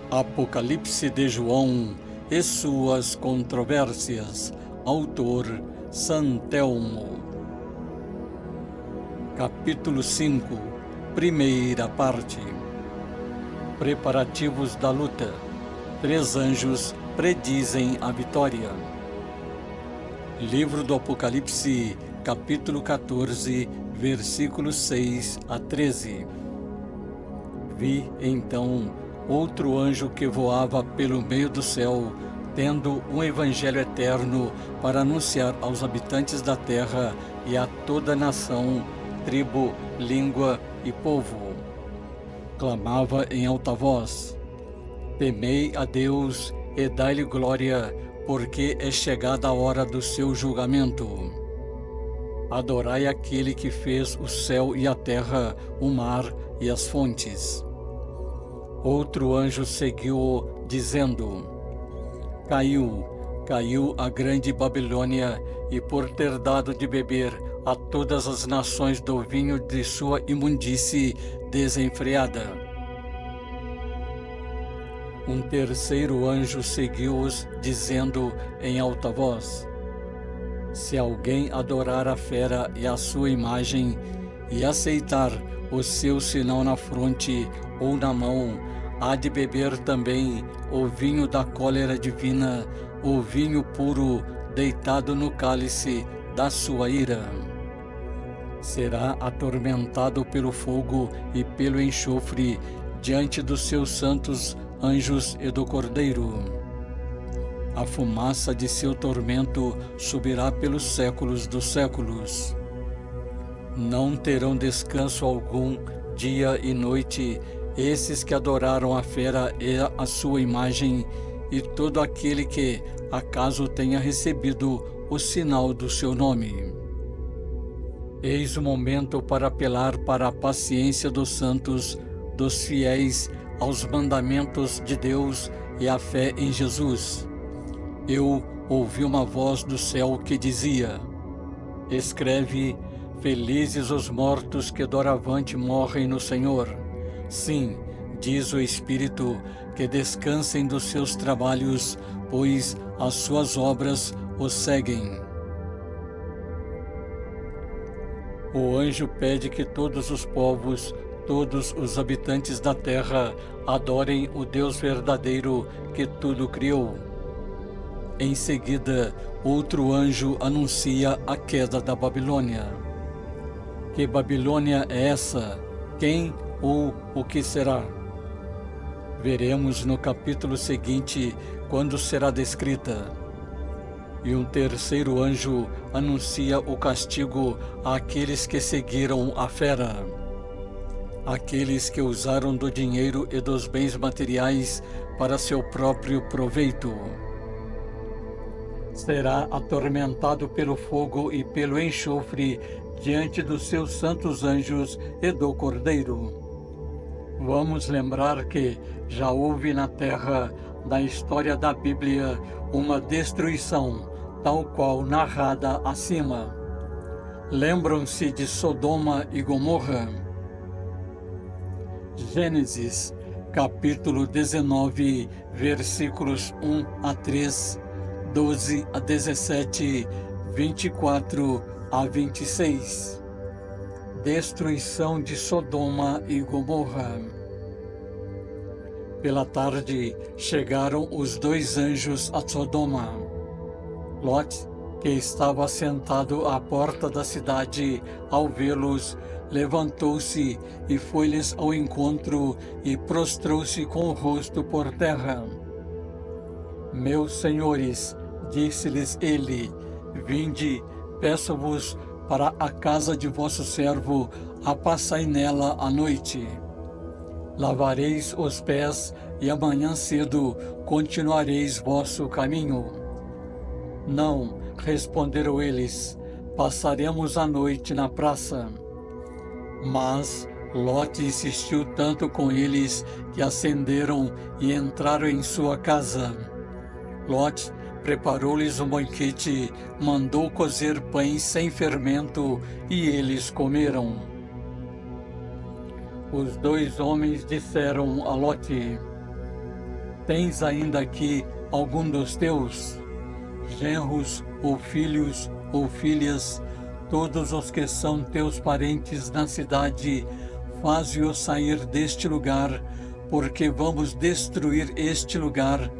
Apocalipse de João e suas controvérsias. Autor Santelmo. Capítulo 5. Primeira parte. Preparativos da luta. 3 anjos predizem a vitória. Livro do Apocalipse, capítulo 14, versículos 6 a 13. Vi, então, outro anjo que voava pelo meio do céu, tendo um evangelho eterno para anunciar aos habitantes da terra e a toda nação, tribo, língua e povo. Clamava em alta voz: temei a Deus e dai-lhe glória, porque é chegada a hora do seu julgamento. Adorai aquele que fez o céu e a terra, o mar e as fontes. Outro anjo seguiu-o, dizendo: Caiu a grande Babilônia, e por ter dado de beber a todas as nações do vinho de sua imundície desenfreada. Um terceiro anjo seguiu-os, dizendo em alta voz: se alguém adorar a fera e a sua imagem, e aceitar o seu sinal na fronte ou na mão, há de beber também o vinho da cólera divina, o vinho puro deitado no cálice da sua ira. Será atormentado pelo fogo e pelo enxofre diante dos seus santos anjos e do Cordeiro. A fumaça de seu tormento subirá pelos séculos dos séculos. Não terão descanso algum, dia e noite, esses que adoraram a fera e a sua imagem, e todo aquele que, acaso tenha recebido o sinal do seu nome. Eis o momento para apelar para a paciência dos santos, dos fiéis aos mandamentos de Deus e à fé em Jesus. Eu ouvi uma voz do céu que dizia: escreve, felizes os mortos que doravante morrem no Senhor. Sim, diz o Espírito, que descansem dos seus trabalhos, pois as suas obras os seguem. O anjo pede que todos os povos, todos os habitantes da terra, adorem o Deus verdadeiro que tudo criou. Em seguida, outro anjo anuncia a queda da Babilônia. Que Babilônia é essa? Quem ou o que será? Veremos no capítulo seguinte quando será descrita. E um terceiro anjo anuncia o castigo àqueles que seguiram a fera. Aqueles que usaram do dinheiro e dos bens materiais para seu próprio proveito. Será atormentado pelo fogo e pelo enxofre diante dos seus santos anjos e do Cordeiro. Vamos lembrar que já houve na terra, na história da Bíblia, uma destruição, tal qual narrada acima. Lembram-se de Sodoma e Gomorra? Gênesis, capítulo 19, versículos 1 a 3, 12 a 17, 24 a 26. Destruição de Sodoma e Gomorra. Pela tarde chegaram os 2 anjos a Sodoma. Lot, que estava sentado à porta da cidade, ao vê-los, levantou-se e foi-lhes ao encontro e prostrou-se com o rosto por terra. Meus senhores, disse-lhes ele, vinde, peço-vos para a casa de vosso servo, a passai nela a noite. Lavareis os pés, e amanhã cedo continuareis vosso caminho. Não, responderam eles, passaremos a noite na praça. Mas Lot insistiu tanto com eles que ascenderam e entraram em sua casa. Lot preparou-lhes um banquete, mandou cozer pães sem fermento, e eles comeram. Os 2 homens disseram a Lote: Tens ainda aqui algum dos teus genros, ou filhos, ou filhas, todos os que são teus parentes na cidade, faze-os sair deste lugar, porque vamos destruir este lugar,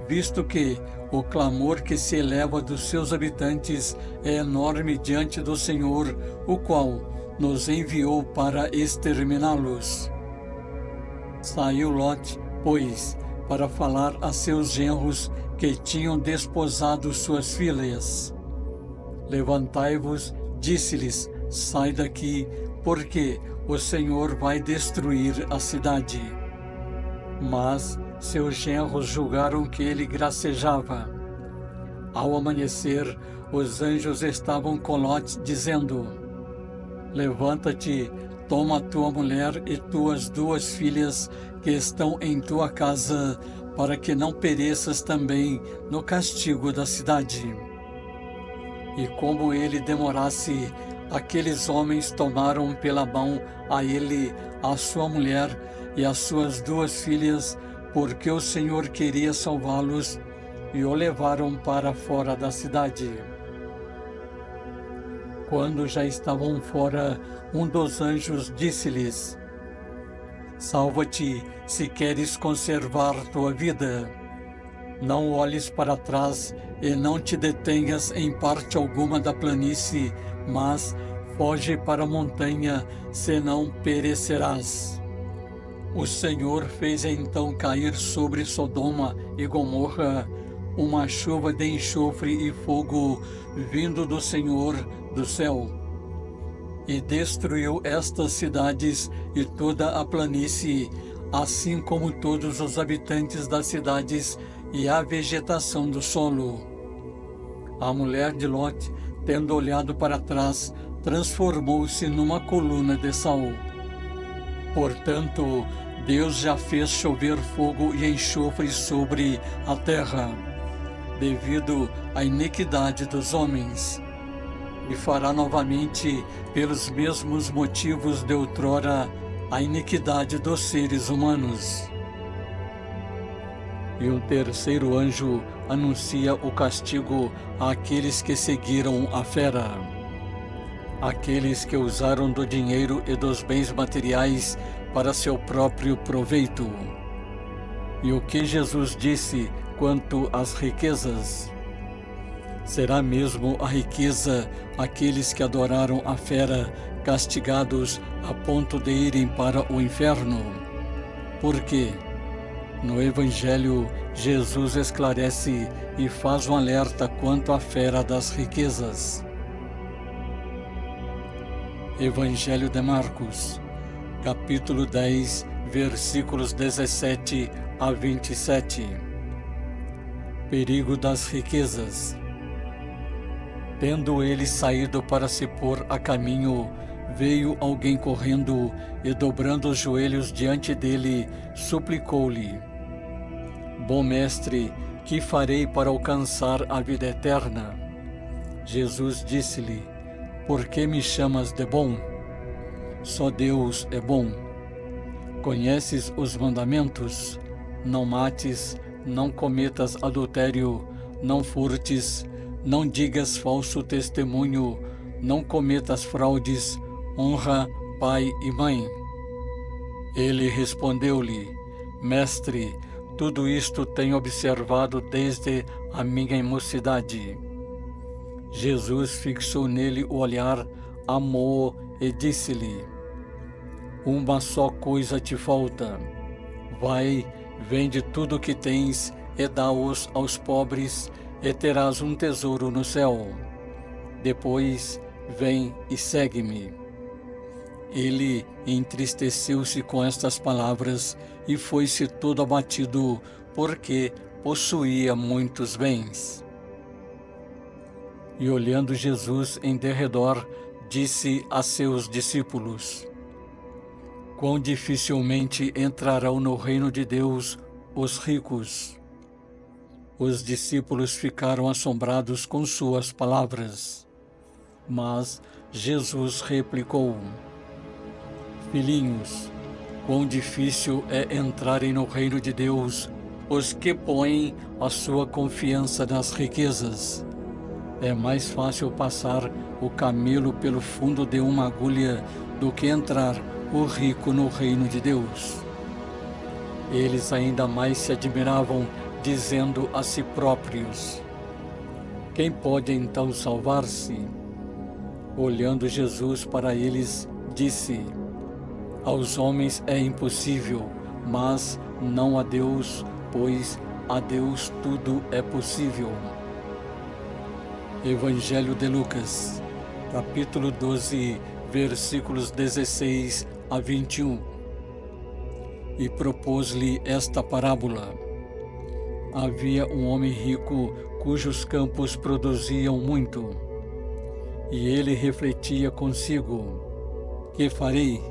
visto que o clamor que se eleva dos seus habitantes é enorme diante do Senhor, o qual nos enviou para exterminá-los. Saiu Lote, pois, para falar a seus genros que tinham desposado suas filhas. Levantai-vos, disse-lhes, sai daqui, porque o Senhor vai destruir a cidade. Mas seus genros julgaram que ele gracejava. Ao amanhecer, os anjos estavam com Lote, dizendo: levanta-te, toma tua mulher e tuas 2 filhas que estão em tua casa, para que não pereças também no castigo da cidade. E como ele demorasse, aqueles homens tomaram pela mão a ele, a sua mulher e as suas 2 filhas, porque o Senhor queria salvá-los, e o levaram para fora da cidade. Quando já estavam fora, um dos anjos disse-lhes: salva-te, se queres conservar tua vida. Não olhes para trás e não te detenhas em parte alguma da planície, mas foge para a montanha, senão perecerás. O Senhor fez então cair sobre Sodoma e Gomorra uma chuva de enxofre e fogo vindo do Senhor do céu, e destruiu estas cidades e toda a planície, assim como todos os habitantes das cidades e a vegetação do solo. A mulher de Lote, tendo olhado para trás, transformou-se numa coluna de sal. Portanto, Deus já fez chover fogo e enxofre sobre a terra, devido à iniquidade dos homens, e fará novamente, pelos mesmos motivos de outrora, a iniquidade dos seres humanos. E o terceiro anjo anuncia o castigo àqueles que seguiram a fera, aqueles que usaram do dinheiro e dos bens materiais para seu próprio proveito. E o que Jesus disse quanto às riquezas? Será mesmo a riqueza aqueles que adoraram a fera castigados a ponto de irem para o inferno? Porque no Evangelho, Jesus esclarece e faz um alerta quanto à fera das riquezas. Evangelho de Marcos, capítulo 10, versículos 17 a 27. Perigo das riquezas. Tendo ele saído para se pôr a caminho, veio alguém correndo e, dobrando os joelhos diante dele, suplicou-lhe: Bom mestre, que farei para alcançar a vida eterna? Jesus disse-lhe: Por que me chamas de bom? Só Deus é bom. Conheces os mandamentos? Não mates, não cometas adultério, não furtes, não digas falso testemunho, não cometas fraudes, honra pai e mãe. Ele respondeu-lhe: Mestre, tudo isto tenho observado desde a minha mocidade. Jesus fixou nele o olhar, amou-o e disse-lhe: Uma só coisa te falta. Vai, vende tudo o que tens e dá-os aos pobres, e terás um tesouro no céu. Depois, vem e segue-me. Ele entristeceu-se com estas palavras e foi-se todo abatido, porque possuía muitos bens. E olhando Jesus em derredor, disse a seus discípulos: Quão dificilmente entrarão no reino de Deus os ricos. Os discípulos ficaram assombrados com suas palavras. Mas Jesus replicou: Filhinhos, quão difícil é entrarem no reino de Deus os que põem a sua confiança nas riquezas. É mais fácil passar o camelo pelo fundo de uma agulha do que entrar o rico no reino de Deus. Eles ainda mais se admiravam, dizendo a si próprios: quem pode então salvar-se? Olhando Jesus para eles, disse: aos homens é impossível, mas não a Deus, pois a Deus tudo é possível. Evangelho de Lucas, capítulo 12, versículos 16 a 21. E propôs-lhe esta parábola. Havia um homem rico cujos campos produziam muito. E ele refletia consigo: que farei,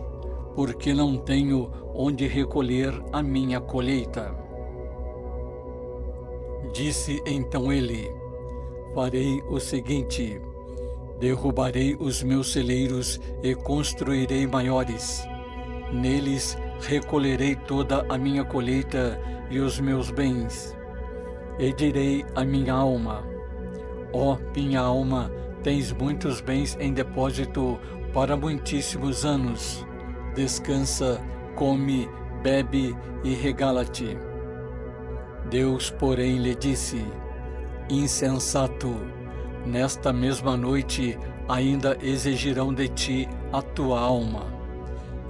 porque não tenho onde recolher a minha colheita? Disse então ele: farei o seguinte: derrubarei os meus celeiros e construirei maiores. Neles recolherei toda a minha colheita e os meus bens. E direi à minha alma: ó minha alma, tens muitos bens em depósito para muitíssimos anos. Descansa, come, bebe e regala-te. Deus, porém, lhe disse: insensato, nesta mesma noite ainda exigirão de ti a tua alma.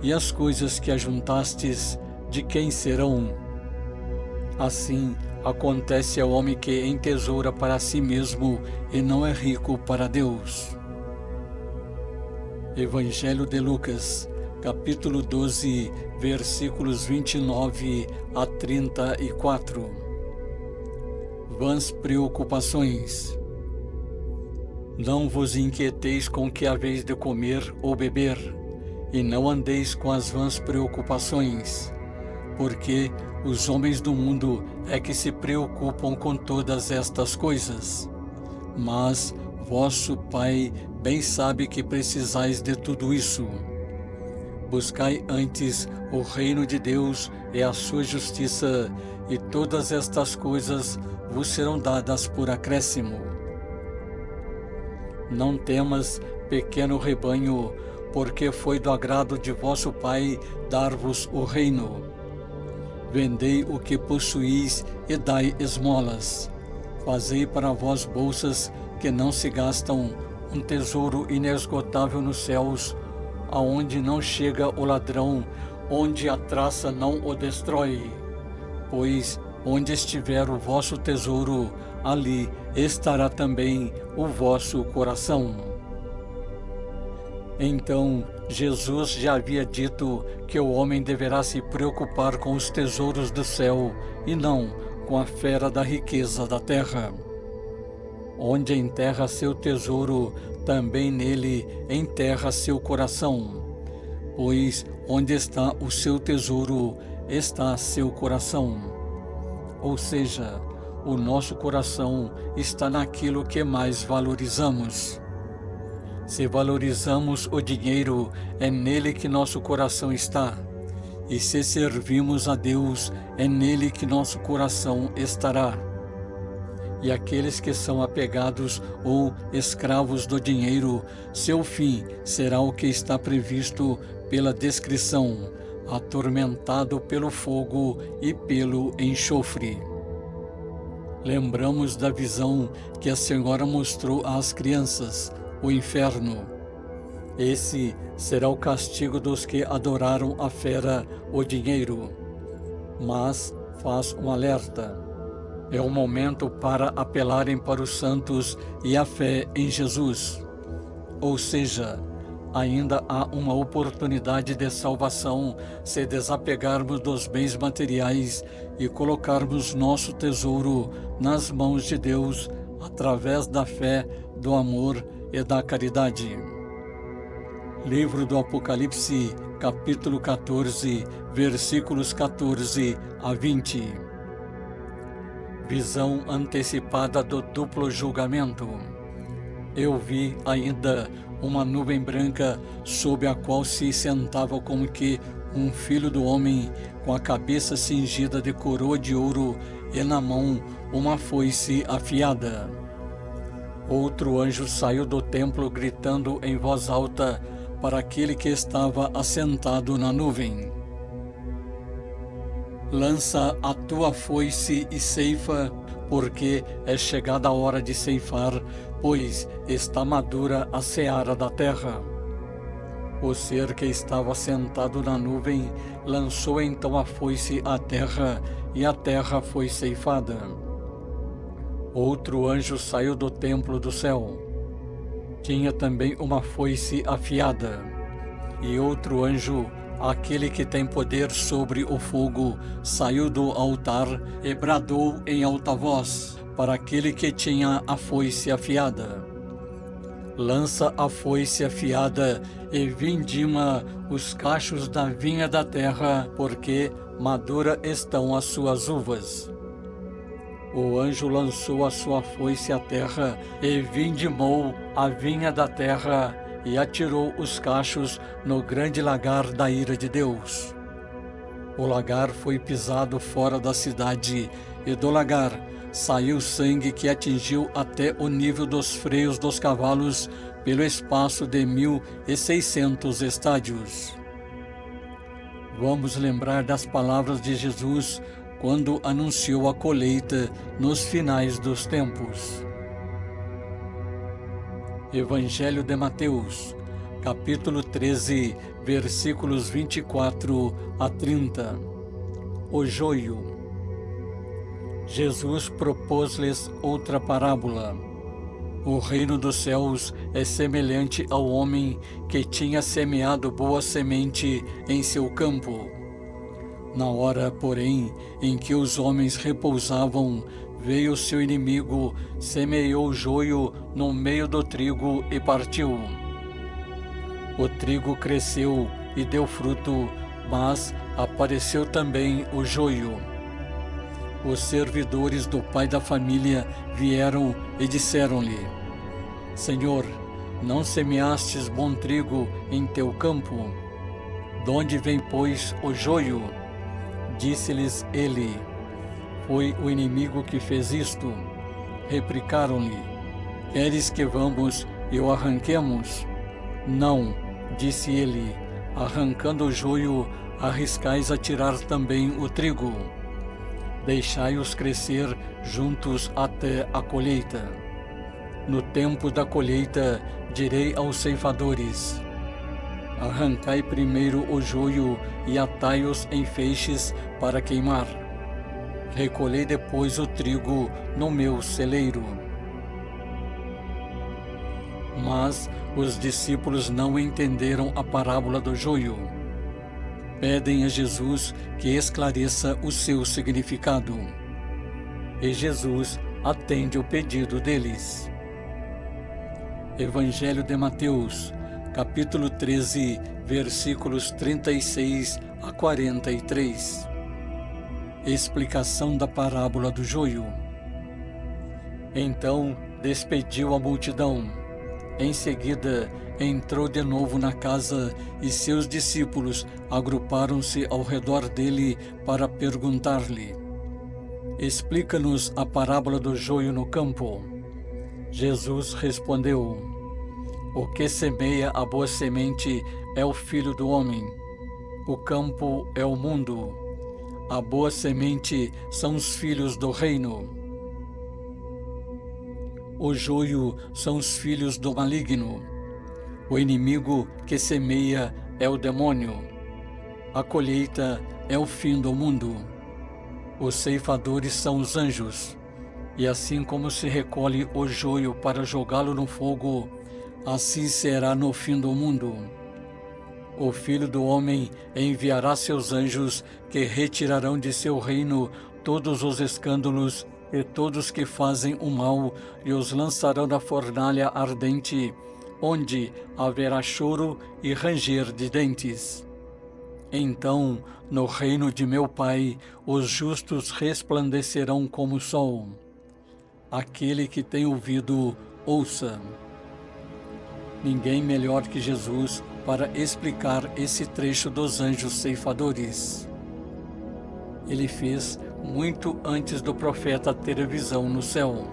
E as coisas que ajuntastes, de quem serão? Assim acontece ao homem que entesoura para si mesmo e não é rico para Deus. Evangelho de Lucas, capítulo 12, versículos 29 a 34. Vãs preocupações. Não vos inquieteis com o que haveis de comer ou beber, e não andeis com as vãs preocupações, porque os homens do mundo é que se preocupam com todas estas coisas. Mas vosso Pai bem sabe que precisais de tudo isso. Buscai antes o reino de Deus e a sua justiça, e todas estas coisas vos serão dadas por acréscimo. Não temas, pequeno rebanho, porque foi do agrado de vosso Pai dar-vos o reino. Vendei o que possuís e dai esmolas. Fazei para vós bolsas que não se gastam, um tesouro inesgotável nos céus, aonde não chega o ladrão, onde a traça não o destrói. Pois onde estiver o vosso tesouro, ali estará também o vosso coração. Então, Jesus já havia dito que o homem deverá se preocupar com os tesouros do céu e não com a fera da riqueza da terra. Onde enterra seu tesouro, também nele enterra seu coração. Pois onde está o seu tesouro, está seu coração. Ou seja, o nosso coração está naquilo que mais valorizamos. Se valorizamos o dinheiro, é nele que nosso coração está. E se servimos a Deus, é nele que nosso coração estará. E aqueles que são apegados ou escravos do dinheiro, seu fim será o que está previsto pela descrição: atormentado pelo fogo e pelo enxofre. Lembramos da visão que a Senhora mostrou às crianças: o inferno. Esse será o castigo dos que adoraram a fera, o dinheiro. Mas faz um alerta: é o momento para apelarem para os santos e a fé em Jesus. Ou seja, ainda há uma oportunidade de salvação se desapegarmos dos bens materiais e colocarmos nosso tesouro nas mãos de Deus através da fé, do amor e da caridade. Livro do Apocalipse, capítulo 14, versículos 14 a 20. Visão antecipada do duplo julgamento. Eu vi ainda uma nuvem branca, sob a qual se sentava como que um filho do homem, com a cabeça cingida de coroa de ouro e na mão uma foice afiada. Outro anjo saiu do templo gritando em voz alta para aquele que estava assentado na nuvem: lança a tua foice e ceifa, porque é chegada a hora de ceifar, pois está madura a seara da terra. O ser que estava sentado na nuvem lançou então a foice à terra, e a terra foi ceifada. Outro anjo saiu do templo do céu. Tinha também uma foice afiada. E outro anjo, aquele que tem poder sobre o fogo, saiu do altar e bradou em alta voz para aquele que tinha a foice afiada: lança a foice afiada e vindima os cachos da vinha da terra, porque madura estão as suas uvas. O anjo lançou a sua foice à terra e vindimou a vinha da terra e atirou os cachos no grande lagar da ira de Deus. O lagar foi pisado fora da cidade, e do lagar saiu sangue que atingiu até o nível dos freios dos cavalos, pelo espaço de 1.600 estádios. Vamos lembrar das palavras de Jesus quando anunciou a colheita nos finais dos tempos. Evangelho de Mateus, capítulo 13, versículos 24 a 30. O joio. Jesus propôs-lhes outra parábola. O reino dos céus é semelhante ao homem que tinha semeado boa semente em seu campo. Na hora, porém, em que os homens repousavam, veio seu inimigo, semeou joio no meio do trigo e partiu. O trigo cresceu e deu fruto, mas apareceu também o joio. Os servidores do pai da família vieram e disseram-lhe: Senhor, não semeastes bom trigo em teu campo? De onde vem, pois, o joio? Disse-lhes ele: foi o inimigo que fez isto. Replicaram-lhe: queres que vamos e o arranquemos? Não, disse ele, arrancando o joio, arriscais a tirar também o trigo. Deixai-os crescer juntos até a colheita. No tempo da colheita, direi aos ceifadores: arrancai primeiro o joio e atai-os em feixes para queimar. Recolhei depois o trigo no meu celeiro. Mas os discípulos não entenderam a parábola do joio. Pedem a Jesus que esclareça o seu significado. E Jesus atende o pedido deles. Evangelho de Mateus, capítulo 13, versículos 36 a 43. Explicação da parábola do joio. Então despediu a multidão. Em seguida, entrou de novo na casa e seus discípulos agruparam-se ao redor dele para perguntar-lhe: explica-nos a parábola do joio no campo. Jesus respondeu: o que semeia a boa semente é o Filho do Homem. O campo é o mundo. A boa semente são os filhos do reino. O joio são os filhos do maligno. O inimigo que semeia é o demônio. A colheita é o fim do mundo. Os ceifadores são os anjos. E assim como se recolhe o joio para jogá-lo no fogo, assim será no fim do mundo. O Filho do Homem enviará seus anjos, que retirarão de seu reino todos os escândalos e todos que fazem o mal, e os lançarão na fornalha ardente, onde haverá choro e ranger de dentes. Então, no reino de meu Pai, os justos resplandecerão como o sol. Aquele que tem ouvido, ouça. Ninguém melhor que Jesus para explicar esse trecho dos anjos ceifadores. Ele fez muito antes do profeta ter a visão no céu.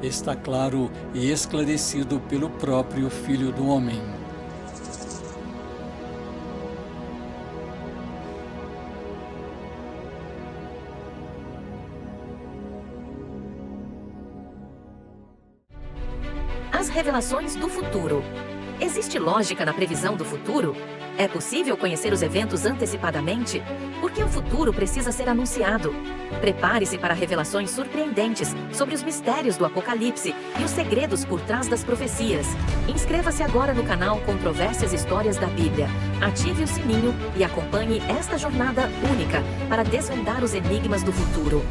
Está claro e esclarecido pelo próprio Filho do Homem. As revelações do futuro. Existe lógica na previsão do futuro? É possível conhecer os eventos antecipadamente? Porque o futuro precisa ser anunciado. Prepare-se para revelações surpreendentes sobre os mistérios do Apocalipse e os segredos por trás das profecias. Inscreva-se agora no canal Controvérsias Histórias da Bíblia. Ative o sininho e acompanhe esta jornada única para desvendar os enigmas do futuro.